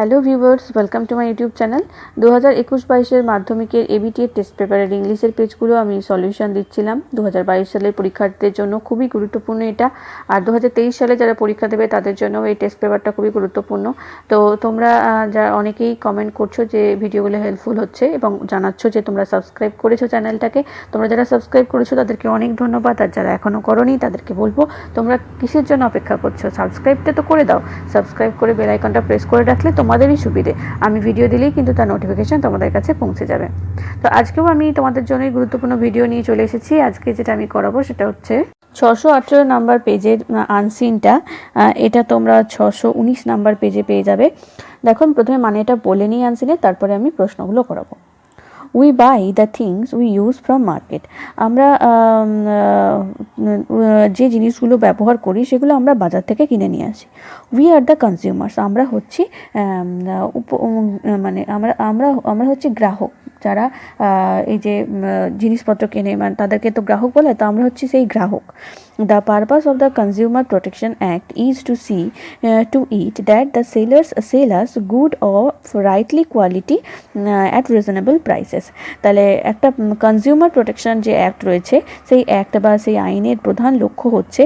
Hello viewers, welcome to my YouTube channel. 2021-22 মাধ্যমিকের ABTA test পেপারের ইংলিশের পেজগুলো আমি সলিউশন দিচ্ছিলাম। 2022 সালের পরীক্ষার্থীদের জন্য খুবই গুরুত্বপূর্ণ এটা, আর 2023 সালে যারা পরীক্ষা দেবে তাদের জন্য এই টেস্ট পেপারটা খুবই গুরুত্বপূর্ণ। তো তোমরা যারা অনেকেই কমেন্ট করছো যে ভিডিওগুলো হেল্পফুল হচ্ছে এবং জানাচ্ছ যে তোমরা সাবস্ক্রাইব করেছো চ্যানেলটাকে। তোমরা যারা সাবস্ক্রাইব করেছো তাদেরকে অনেক ধন্যবাদ, আর যারা এখনও করোনি তাদেরকে বলবো তোমরা কিসের জন্য অপেক্ষা করছো, সাবস্ক্রাইবটা তো করে দাও। সাবস্ক্রাইব করে বেল আইকনটা প্রেস করে রাখলে তোমাদেরই সুবিধে, আমি ভিডিও দিলেই কিন্তু তার নোটিফিকেশান তোমাদের কাছে পৌঁছে যাবে। তো আজকেও আমি তোমাদের জন্য গুরুত্বপূর্ণ ভিডিও নিয়ে চলে এসেছি। আজকে যেটা আমি করাবো সেটা হচ্ছে 618 নাম্বার পেজের আনসিনটা। এটা তোমরা 619 নাম্বার পেজে পেয়ে যাবে। দেখো প্রথমে মানে এটা বলে নিই আনসিনে, তারপরে আমি প্রশ্নগুলো করাবো। We buy the things we use from market. আমরা যে জিনিসগুলো ব্যবহার করি সেগুলো আমরা বাজার থেকে কিনে নিয়ে আসি। We are the consumers. আমরা হচ্ছি মানে আমরা হচ্ছি গ্রাহক, যারা এই যে জিনিসপত্র কেনে, মানে তাদেরকে তো গ্রাহক বলে, তো আমরা হচ্ছি সেই গ্রাহক। The purpose of the Consumer Protection Act is to see to it that the sellers sell us good of rightly quality at reasonable prices. তাহলে একটা কনজিউমার প্রোটেকশন যে অ্যাক্ট রয়েছে, সেই অ্যাক্ট বা সেই আইনের প্রধান লক্ষ্য হচ্ছে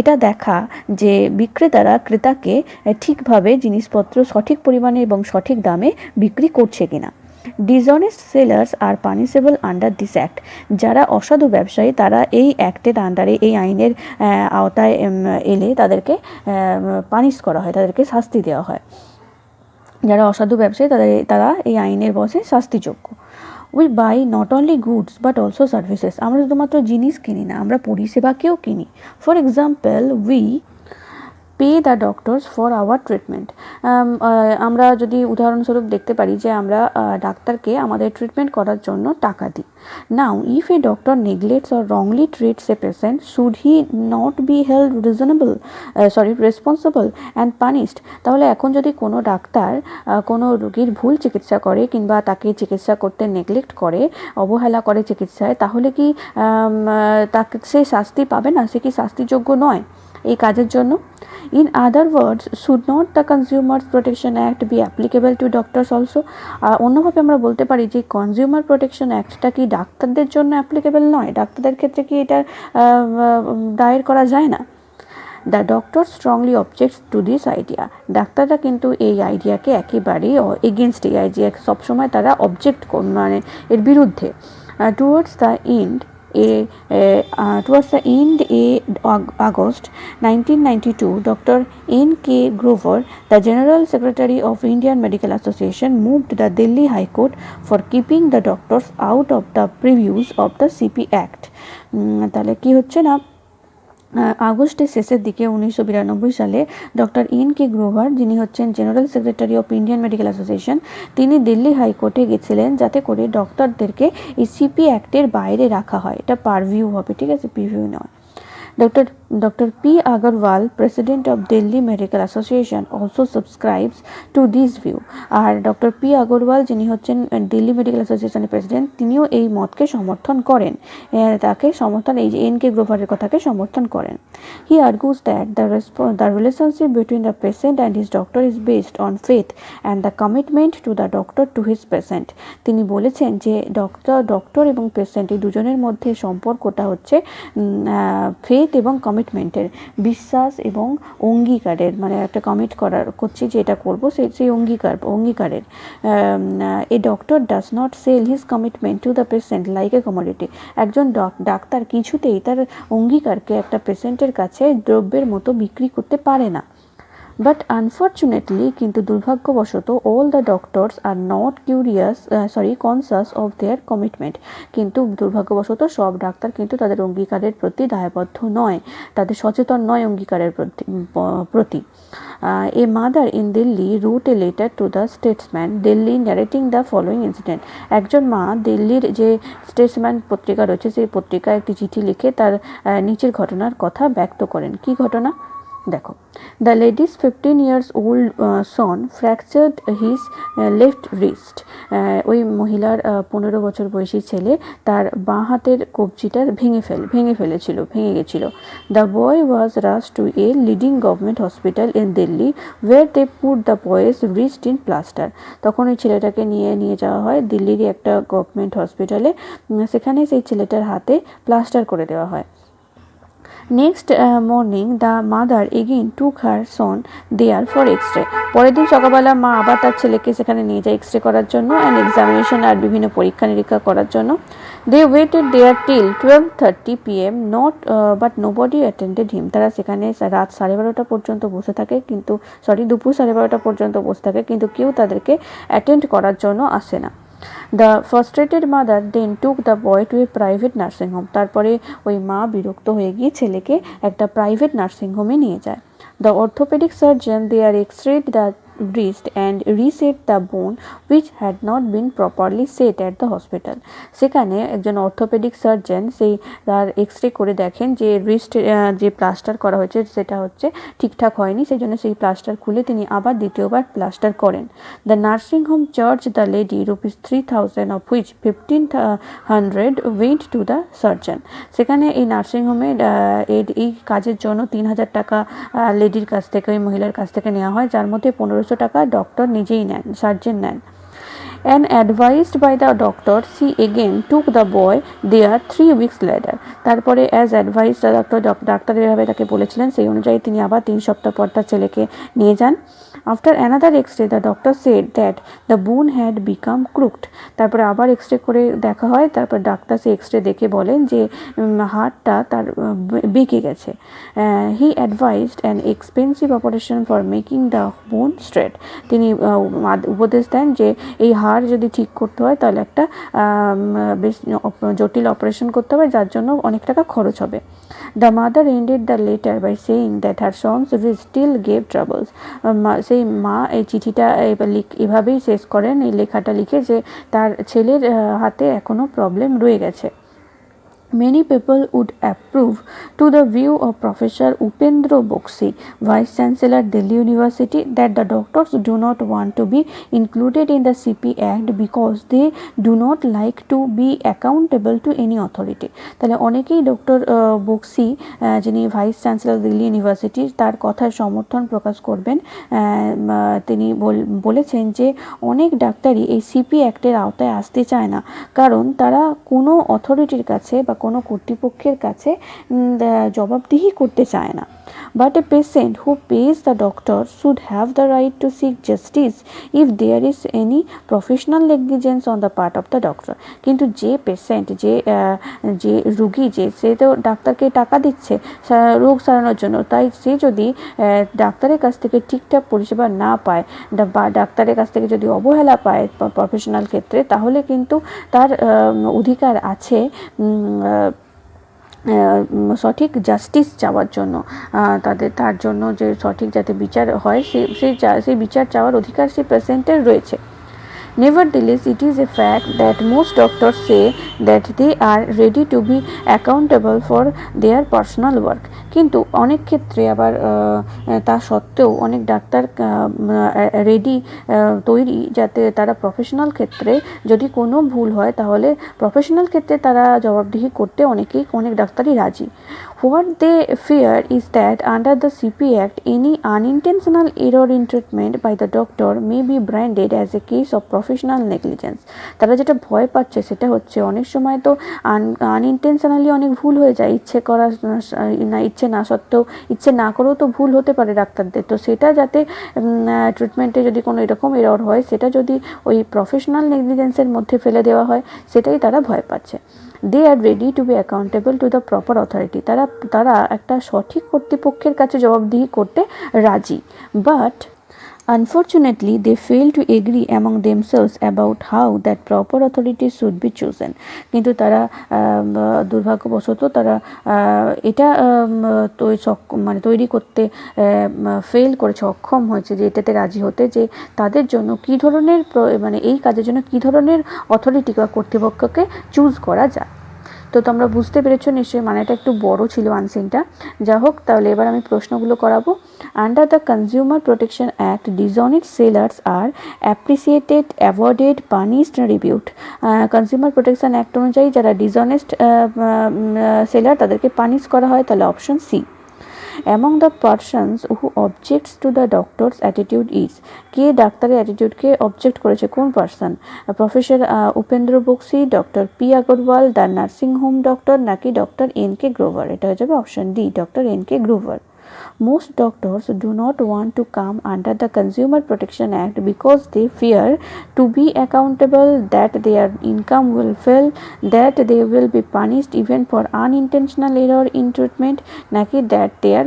এটা দেখা যে বিক্রেতারা ক্রেতাকে ঠিকভাবে জিনিসপত্র সঠিক পরিমাণে এবং সঠিক দামে বিক্রি করছে কিনা। ডিসঅনেস্ট সেলার্স আর পানিশেবল আন্ডার দিস অ্যাক্ট। যারা অসাধু ব্যবসায়ী তারা এই অ্যাক্টের আন্ডারে, এই আইনের আওতায় এলে তাদেরকে পানিশ করা হয়, তাদেরকে শাস্তি দেওয়া হয়। যারা অসাধু ব্যবসায়ী তারা এই আইনের বশে শাস্তিযোগ্য। We by not only goods but also services. আমরা শুধুমাত্র জিনিস কিনি না, আমরা পরিষেবাকেও কিনি। For example, we pay the doctors for our treatment. আমরা যদি উদাহরণস্বরূপ দেখতে পারি যে আমরা ডাক্তারকে আমাদের ট্রিটমেন্ট করার জন্য টাকা দিই। নাও if a doctor neglects or wrongly treats a patient, should he not be held responsible and punished. তাহলে এখন যদি কোনো ডাক্তার কোনো রোগীর ভুল চিকিৎসা করে কিংবা তাকে চিকিৎসা করতে নেগলেক্ট করে, অবহেলা করে চিকিৎসায়, তাহলে কি তাকে সে শাস্তি পাবে না? সে কি শাস্তিযোগ্য নয় এই কাজের জন্য? In other words, should not the Consumer Protection Act be applicable to doctors also? অন্যভাবে আমরা বলতে পারি যে কনজিউমার প্রোটেকশন অ্যাক্টটা কি ডাক্তারদের জন্য অ্যাপ্লিকেবল নয়? ডাক্তারদের ক্ষেত্রে কি এটা দায়ের করা যায় না? The doctor strongly objects to this idea. ডাক্তাররা কিন্তু এই আইডিয়াকে একেবারেই এগেনস্ট, এই আইডিয়া সবসময় তারা অবজেক্ট মানে এর বিরুদ্ধে। Towards the end August 1992, Dr. N.K. Grover, the General Secretary of Indian Medical Association, moved the Delhi High Court for keeping the doctors out of the previews of the CP Act. তাহলে কি হচ্ছে না, আগস্টের শেষের দিকে 1992 সালে doctor N.K. Grover, যিনি হচ্ছেন general secretary of Indian Medical association, তিনি দিল্লি হাইকোর্টে গেছিলেন যাতে করে ডক্টরদেরকে এই সিপি অ্যাক্টের বাইরে রাখা হয়। এটা পারভিউ হবে, ঠিক আছে, প্রিভিউ নয়। Dr. P. Agarwal, President of Delhi Medical Association, also subscribes to this view. আর ডক্টর পি আগরওয়াল, যিনি হচ্ছেন দিল্লি মেডিকেল অ্যাসোসিয়েশনের প্রেসিডেন্ট, তিনিও এই মতকে সমর্থন করেন, তাকে সমর্থন, এই যে N.K. গ্রোভারের কথাকে সমর্থন করেন। He argues that the relationship between the patient and his doctor is based on faith and the commitment to the doctor to his patient. তিনি বলেছেন যে ডক্টর এবং পেশেন্ট এই দুজনের মধ্যে সম্পর্কটা হচ্ছে ফেথ এবং কমিটমেন্টের, বিশ্বাস এবং অঙ্গীকারের, মানে একটা কমিট করছি যে এটা করবো, সেই অঙ্গীকারের। A doctor does not sell his commitment to the patient like a commodity. একজন ডাক্তার কিছুতেই তার অঙ্গীকারকে একটা পেশেন্টের কাছে দ্রব্যের মতো বিক্রি করতে পারে না। বাট আনফর্চুনেটলি, কিন্তু দুর্ভাগ্যবশত, all the doctors are not conscious of their commitment. কিন্তু দুর্ভাগ্যবশত সব ডাক্তার কিন্তু তাদের অঙ্গীকারের প্রতি দায়বদ্ধ নয়, তাদের সচেতন নয় অঙ্গীকারের প্রতি। A mother in Delhi wrote a letter to the Statesman Delhi narrating the following incident. একজন মা দিল্লির যে স্টেটসম্যান পত্রিকা রয়েছে সেই পত্রিকায় একটি চিঠি লিখে তার নিচের ঘটনার কথা ব্যক্ত করেন। কি ঘটনা? দেখো, the ladies 15 years old son fractured his left wrist. ওই মহিলার 15 বছর বয়সী ছেলে তার বাঁ হাতের কবজিটা ভেঙে গেছিল। The boy was rush to a leading government hospital in Delhi where they put the boy's wrist in plaster. তখন ওই ছেলেটাকে নিয়ে যাওয়া হয় দিল্লিরই একটা গভর্নমেন্ট হসপিটালে, সেখানে সেই ছেলেটার হাতে প্লাস্টার করে দেওয়া হয়। Next morning the mother again took her son there for X ray. পরের দিন সকালবেলা মা আবার তার ছেলেকে সেখানে নিয়ে যায় এক্সরে করার জন্য অ্যান্ড এক্সামিনেশন আর বিভিন্ন পরীক্ষা নিরীক্ষা করার জন্য। They waited there till 12:30 PM but nobody attended him. তারা সেখানে রাত 12:30 পর্যন্ত বসে থাকে, দুপুর 12:30 পর্যন্ত বসে থাকে, কিন্তু কেউ তাদেরকে অ্যাটেন্ড করার জন্য আসে না। The frustrated mother then took the boy to a private nursing home. তারপরে ওই মা বিরক্ত হয়ে গিয়ে ছেলেকে একটা প্রাইভেট নার্সিং হোমে নিয়ে যায়। The orthopaedic surgeon there x-rayed the wrist and reset the bone which had not been properly set at the hospital. সেখানে একজন অর্থোপেডিক সার্জন তার এক্সরে করে দেখেন যে রিস্ট যে প্লাস্টার করা হয়েছে সেটা হচ্ছে ঠিকঠাক হয়নি, সেই জন্য সেই প্লাস্টার খুলে তিনি আবার দ্বিতীয়বার প্লাস্টার করেন। The nursing home charge the lady ₹3,000 of which 1,500 went to the surgeon. সেখানে এই নার্সিং হোমে এই কাজের জন্য 3,000 টাকা লেডির কাছ থেকে, ওই মহিলার কাছ থেকে নেওয়া হয়, যার মধ্যে 1,500 টাকা ডক্টর নিজেই নেন, সার্জন নেন। And advised by the doctor, she again took the boy there 3 weeks later. তারপরে as advised ডাক্তার এভাবে তাকে বলেছিলেন, সেই অনুযায়ী তিনি আবার 3 সপ্তাহ পর তার ছেলেকে নিয়ে যান। After another x-ray, the doctor said that the bone had become crooked. তারপরে আবার এক্সরে করে দেখা হয়, তারপর ডাক্তার সেই এক্সরে দেখে বলেন যে হাড়টা তার বেঁকে গেছে। He advised an expensive operation for making the bone straight. তিনি উপদেশ দেন যে এই হাড় যদি ঠিক করতে হয় তাহলে একটা বেশ জটিল অপারেশন করতে হবে, যার জন্য অনেক টাকা খরচ হবে। The mother ended the letter by saying that her son's wrist still gave troubles. সেই মা এই চিঠিটা এভাবেই শেষ করেন, এই লেখাটা লিখে, যে তার ছেলের হাতে এখনো প্রবলেম রয়ে গেছে। Many people would approve to the view of Professor Upendra Boxi, Vice Chancellor, Delhi University, that the doctors do not want to be included in the CP Act because they do not like to be accountable to any authority. তাহলে অনেকেই doctor Bakshi, যিনি vice chancellor Delhi ইউনিভার্সিটির, তার কথার সমর্থন প্রকাশ করবেন। তিনি বলেছেন যে অনেক ডাক্তারই এই সিপি অ্যাক্টের আওতায় আসতে চায় না, কারণ তারা কোনো অথরিটির কাছে বা কোনো কর্তৃপক্ষের কাছে জবাবদিহি করতে চায় না। But a patient who pays the doctor should have the right to seek justice if there is any professional negligence on the part of the doctor. কিন্তু যে পেশেন্ট, যে রুগী, সে তো ডাক্তারকে টাকা দিচ্ছে রোগ সারানোর জন্য, তাই সে যদি ডাক্তারের কাছ থেকে ঠিকঠাক পরিষেবা না পায় বা ডাক্তারের কাছ থেকে যদি অবহেলা পায় প্রফেশনাল ক্ষেত্রে, তাহলে কিন্তু তার অধিকার আছে সঠিক জাস্টিস চাওয়ার জন্য। তার জন্য যে সঠিক যাতে বিচার হয়, সেই বিচার চাওয়ার অধিকার সেই পেশেন্টের রয়েছে। Nevertheless, it is a fact that most doctors say that they are ready to be accountable for their personal work. কিন্তু অনেক ক্ষেত্রে আবার তা সত্ত্বেও অনেক ডাক্তার তৈরি, যাতে তারা প্রফেশনাল ক্ষেত্রে যদি কোনো ভুল হয় তাহলে প্রফেশনাল ক্ষেত্রে তারা জবাবদিহি করতে অনেক ডাক্তারই রাজি। What they fear is that under the CP Act, any unintentional error in treatment by the doctor may be branded as a case of professional negligence. তারা যেটা ভয় পাচ্ছে সেটা হচ্ছে অনেক সময় তো আনইনটেনশনালি অনেক ভুল হয়ে যায়, ইচ্ছে না করেও তো ভুল হতে পারে ডাক্তারদের, তো সেটা যাতে ট্রিটমেন্টে যদি কোনো এরকম এরর হয় সেটা যদি ওই প্রফেশনাল নেগলিজেন্সের মধ্যে ফেলে দেওয়া হয়, সেটাই তারা ভয় পাচ্ছে। They are ready to be accountable to the proper authority. তারা একটা সঠিক কর্তৃপক্ষের কাছে জবাবদিহি করতে রাজি, but unfortunately they fail to agree among themselves about how that proper authority should be chosen. কিন্তু তারা দুর্ভাগ্যবশত তারা এটা তৈরি করতে ফেল করেছে, অক্ষম হয়েছে যে এটাতে রাজি হতে, যে তাদের জন্য কী ধরনের এই কাজের জন্য কী ধরনের অথরিটি বা কর্তৃপক্ষকে চুজ করা যায়। তো তোমরা বুঝতে পেরেছো নিশ্চয়ই, মানেটা একটু বড় ছিল আনসিনটা। যা হোক, তাহলে এবার আমি প্রশ্নগুলো করাবো। Under the consumer protection act dishonest sellers are appreciated, avoided, punished, rebuked. Consumer protection act অনুযায়ী যারা ডিসঅনেস্ট সেলার তাদেরকে পানিশ করা হয়, তাহলে option C. Among the persons who objects to the doctor's attitude is, কে ডাক্তারের অ্যাটিটিউডকে অবজেক্ট করেছে, কোন person? Professor Upendra Baxi, doctor P Agarwal, the nursing home doctor, নাকি ডক্টর এন কে গ্রোভার? এটা হয়ে যাবে option D, doctor N K Grover. Most doctors do not want to come under the Consumer Protection Act because they fear to be accountable, that their income will fail, that they will be punished even for unintentional error in treatment, naki that their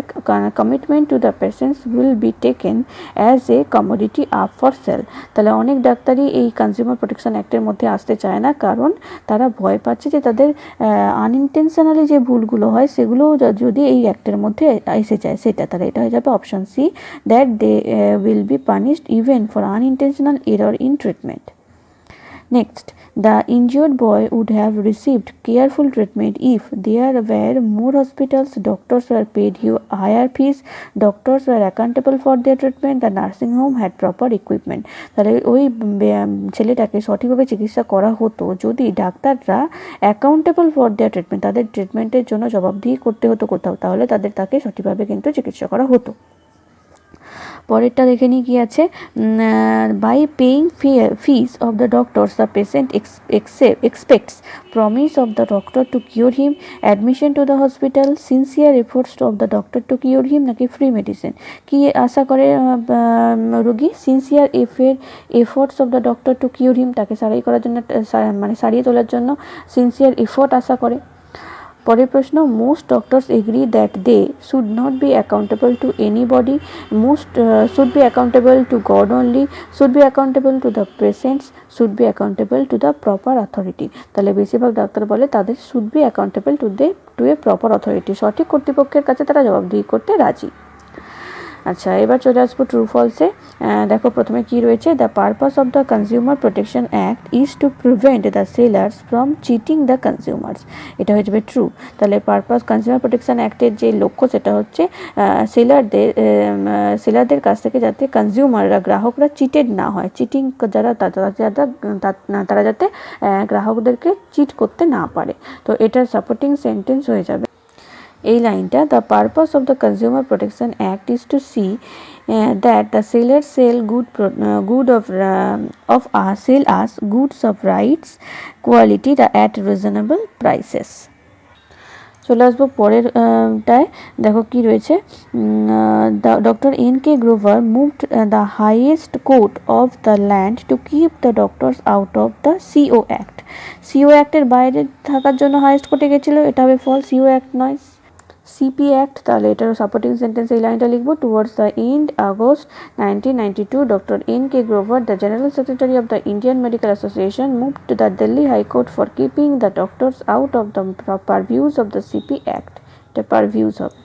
commitment to the patients will be taken as a commodity up for sale। তাহলে অনেক ডাক্তারই এই consumer protection অ্যাক্টের মধ্যে আসতে চায় না, কারণ তারা ভয় পাচ্ছে যে তাদের আনইনটেনশনালি যে ভুলগুলো হয় সেগুলো যদি এই অ্যাক্টের মধ্যে এসে যায় সেটা, তাহলে এটা হয়ে যাবে option C, that they will be punished even for unintentional error in treatment. Next, the injured boy would have received careful treatment if there were more hospitals, doctors were paid higher fees, doctors were accountable for their treatment, the nursing home had proper equipment। তাহলে ওই ছেলেটাকে সঠিকভাবে চিকিৎসা করা হতো যদি ডাক্তাররা accountable for their treatment, তাদের ট্রিটমেন্টের জন্য জবাবদিহি করতে হতো কোথাও, তাহলে তাকে সঠিকভাবে কিন্তু চিকিৎসা করা হতো। পরেরটা দেখে নিই কি আছে। By paying fees of the doctors the patient expects promise of the doctor to cure him, admission to the hospital, sincere efforts of the doctor to cure him, নাকি ফ্রি মেডিসিন? কি আশা করে রোগী? Sincere efforts of the doctor to cure him, তাকে সারাই করার জন্য, মানে সারিয়ে তোলার জন্য সিনসিয়ার এফোর্ট আশা করে। পরের প্রশ্ন, most doctors agree that they should not be accountable to anybody, most should be accountable to God only, should be accountable to the patients, should be accountable to the proper authority. তাহলে বেশিরভাগ ডাক্তার বলে তাদের should be accountable to a proper authority, সঠিক কর্তৃপক্ষের কাছে তারা জবাবদিহি করতে রাজি। আচ্ছা, এবার চলে আসবো ট্রু ফলসে। দেখো প্রথমে কি রয়েছে, the purpose of the consumer protection act is to prevent the sellers from cheating the consumers. এটা হয়ে যাবে ট্রু। তাহলে পারপাস কনজিউমার প্রোটেকশন অ্যাক্টের যে লক্ষ্য সেটা হচ্ছে সেলারদের কাছ থেকে যাতে কনজিউমাররা, গ্রাহকরা চিটেড না হয়, চিটিং তারা যাতে গ্রাহকদেরকে চিট করতে না পারে। তো এটার সাপোর্টিং সেন্টেন্স হয়ে যাবে এই লাইনটা, the purpose of the consumer protection act is to see that the seller sell us goods of rights quality at reasonable prices। চলে আসবো পরেরটায়। দেখো কি রয়েছে, doctor N K Grover moved the highest court of the land to keep the doctors out of the CO act. CO অ্যাক্টের বাইরে থাকার জন্য highest কোর্টে গেছিলো, এটা হবে ফল, সিও অ্যাক্ট নয়, সিপি অ্যাক্ট। তাহলে এটার সাপোর্টিং সেন্টেন্স এই লাইনটা লিখবো, towards the end August 1992 doctor N K Grover, the general secretary of the Indian Medical Association, moved to the Delhi high court for keeping the doctors out of the purviews of the CP act. এটা purviews হবে।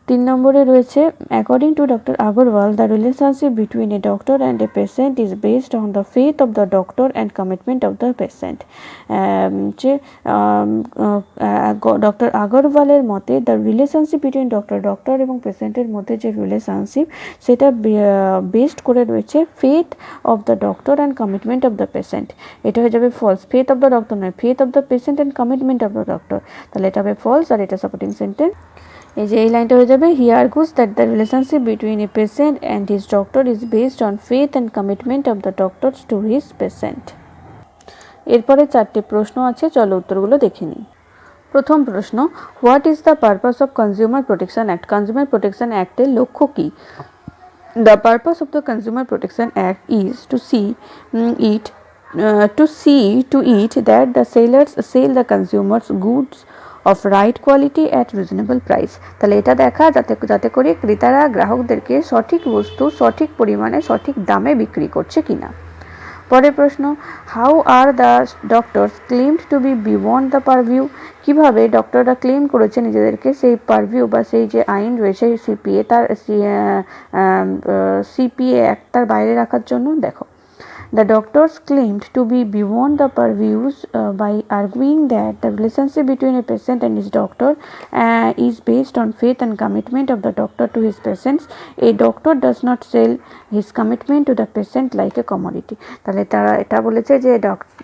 3 নম্বরে রয়েছে, according to doctor Agarwal the relationship between a doctor and a patient is based on the faith of the doctor and commitment of the patient. যে doctor আগরওয়ালের মতে the relationship between doctor এবং পেশেন্টের মধ্যে যে রিলেশনশিপ সেটা বেসড করে রয়েছে faith of the doctor and commitment of the patient. এটা হয়ে যাবে false, faith of the doctor নয়, faith of the patient and commitment of the doctor. তাহলে এটা হবে ফলস, আর এটা সাপোর্টিং সেন্টেন্স। এই যে এই লাইনটা হয়ে যাবে, he argues that the relationship between a patient and his doctor is based on faith and commitment of the doctors to his patient. এরপরে 4টে প্রশ্ন আছে, চলো উত্তরগুলো দেখে নিই। প্রথম প্রশ্ন, what is the purpose of consumer protection act? Consumer protection অ্যাক্টের লক্ষ্য কী? The purpose of the consumer protection act is to see to it that the sellers sell the consumers goods of right quality at reasonable price। তাহলে এটা দেখা যাতে করে ক্রেতারা গ্রাহকদেরকে সঠিক বস্তু সঠিক পরিমাণে সঠিক দামে বিক্রি করছে কিনা। পরের প্রশ্ন, how are the doctors claimed to be beyond the purview? কীভাবে ডক্টররা ক্লেম করেছে নিজেদেরকে সেই পারভিউ বা সেই যে আইন রয়েছে সিপিএ অ্যাক্ট তার বাইরে রাখার জন্য? দেখো, The doctors claimed to be beyond the purviews by arguing that the relationship between a patient and his doctor is based on faith and commitment of the doctor to his patients. A doctor does not sell his commitment to the patient like a commodity. তাহলে তারা এটা বলেছে যে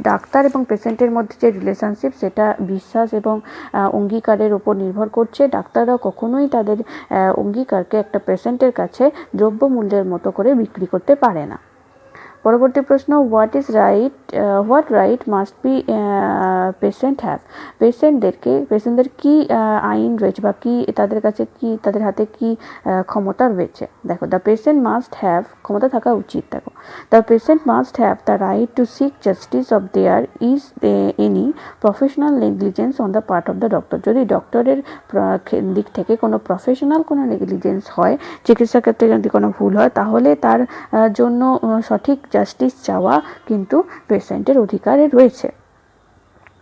doctor এবং পেশেন্টের মধ্যে যে relationship সেটা বিশ্বাস এবং অঙ্গীকারের উপর নির্ভর করছে। ডাক্তাররা কখনোই তাদের অঙ্গীকারকে একটা পেশেন্টের কাছে দ্রব্যমূল্যের মতো করে বিক্রি করতে পারে না। পরবর্তী প্রশ্ন, what right must be patient have? পেশেন্টদের কি আইন রয়েছে বা কি তাদের কাছে কি তাদের হাতে কি ক্ষমতা রয়েছে? দেখো, দ্য পেশেন্ট মাস্ট হ্যাভ, ক্ষমতা থাকা উচিত। দেখো, the patient must have the right to seek justice of there is any professional negligence on the part of the doctor. যদি ডক্টরের দিক থেকে কোনো প্রফেশনাল কোনো নেগলিজেন্স হয়, চিকিৎসা ক্ষেত্রে যদি কোনো ভুল হয়, তাহলে তার জন্য সঠিক জাস্টিস চাওয়া কিন্তু পেশেন্টের অধিকারে রয়েছে।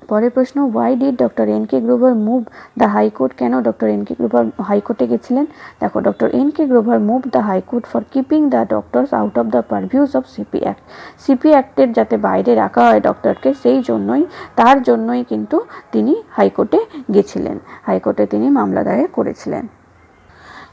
পরের প্রশ্ন, why did doctor N K Grover move the high court? কেন ডক্টর এন কে গ্রোভার হাইকোর্টে গেছিলেন? দেখো, doctor N K Grover move the high court for keeping the doctors out of the purviews of CP act. CP অ্যাক্টের যাতে বাইরে রাখা হয় ডক্টরকে, তার জন্যই কিন্তু তিনি হাইকোর্টে গেছিলেন। হাইকোর্টে তিনি মামলা দায়ের করেছিলেন।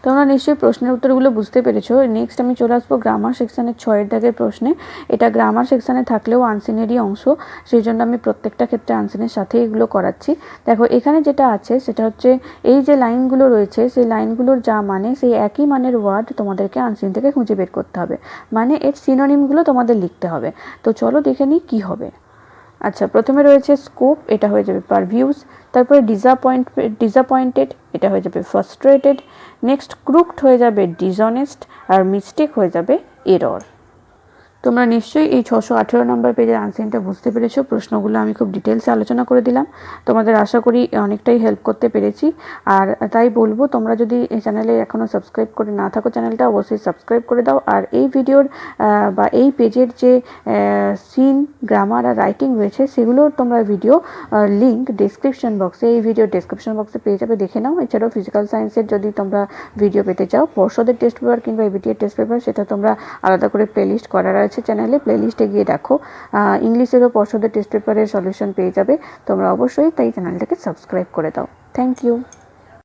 তোমরা নিশ্চয়ই প্রশ্নের উত্তরগুলো বুঝতে পেরেছো। নেক্সট আমি চলে আসবো গ্রামার সেকশানের 6 দাগের প্রশ্নে। এটা গ্রামার সেকশানে থাকলেও আনসিনেরই অংশ, সেই জন্য আমি প্রত্যেকটা ক্ষেত্রে আনসিনের সাথে এগুলো করাচ্ছি। দেখো, এখানে যেটা আছে সেটা হচ্ছে এই যে লাইনগুলো রয়েছে, সেই লাইনগুলোর যা মানে সেই একই মানের ওয়ার্ড তোমাদেরকে আনসিন থেকে খুঁজে বের করতে হবে, মানে এর সিনোনিমগুলো তোমাদের লিখতে হবে। তো চলো দেখে নিই কী হবে। আচ্ছা, প্রথমে রয়েছে স্কোপ, এটা হয়ে যাবে পারভিউজ। তারপরে ডিসঅ্যাপয়েন্টেড, এটা হয়ে যাবে ফ্রাস্ট্রেটেড। নেক্সট ক্রুকড হয়ে যাবে ডিসঅনেস্ট, আর মিস্টেক হয়ে যাবে এরর। তোমরা নিশ্চয়ই এই 618 নম্বর পেজের আনসারটা বুঝতে পেরেছো। প্রশ্নগুলো আমি খুব ডিটেলসে আলোচনা করে দিলাম, তোমাদের আশা করি অনেকটাই হেল্প করতে পেরেছি। আর তাই বলবো, তোমরা যদি এই চ্যানেলে এখনও সাবস্ক্রাইব করে না থাকো, চ্যানেলটা অবশ্যই সাবস্ক্রাইব করে দাও। আর এই ভিডিওর বা এই পেজের যে সিন, গ্রামার আর রাইটিং রয়েছে, সেগুলোর তোমরা ভিডিও লিঙ্ক ডেসক্রিপশন বক্সে, এই ভিডিও ডেসক্রিপশন বক্সে পেয়ে যাবে, দেখে নাও। এছাড়াও ফিজিক্যাল সায়েন্সের যদি তোমরা ভিডিও পেতে চাও, পর্ষদের টেস্ট পেপার কিংবা ABTA টেস্ট পেপার, সেটা তোমরা আলাদা করে প্লেলিস্ট করা রয়েছে চ্যানেলে, প্লেলিস্টে গিয়ে দেখো। ইংলিশেরও পর্ষদের টেস্ট পেপারের সলিউশন পেয়ে যাবে তোমরা। অবশ্যই তাই চ্যানেলটাকে সাবস্ক্রাইব করে দাও। Thank you.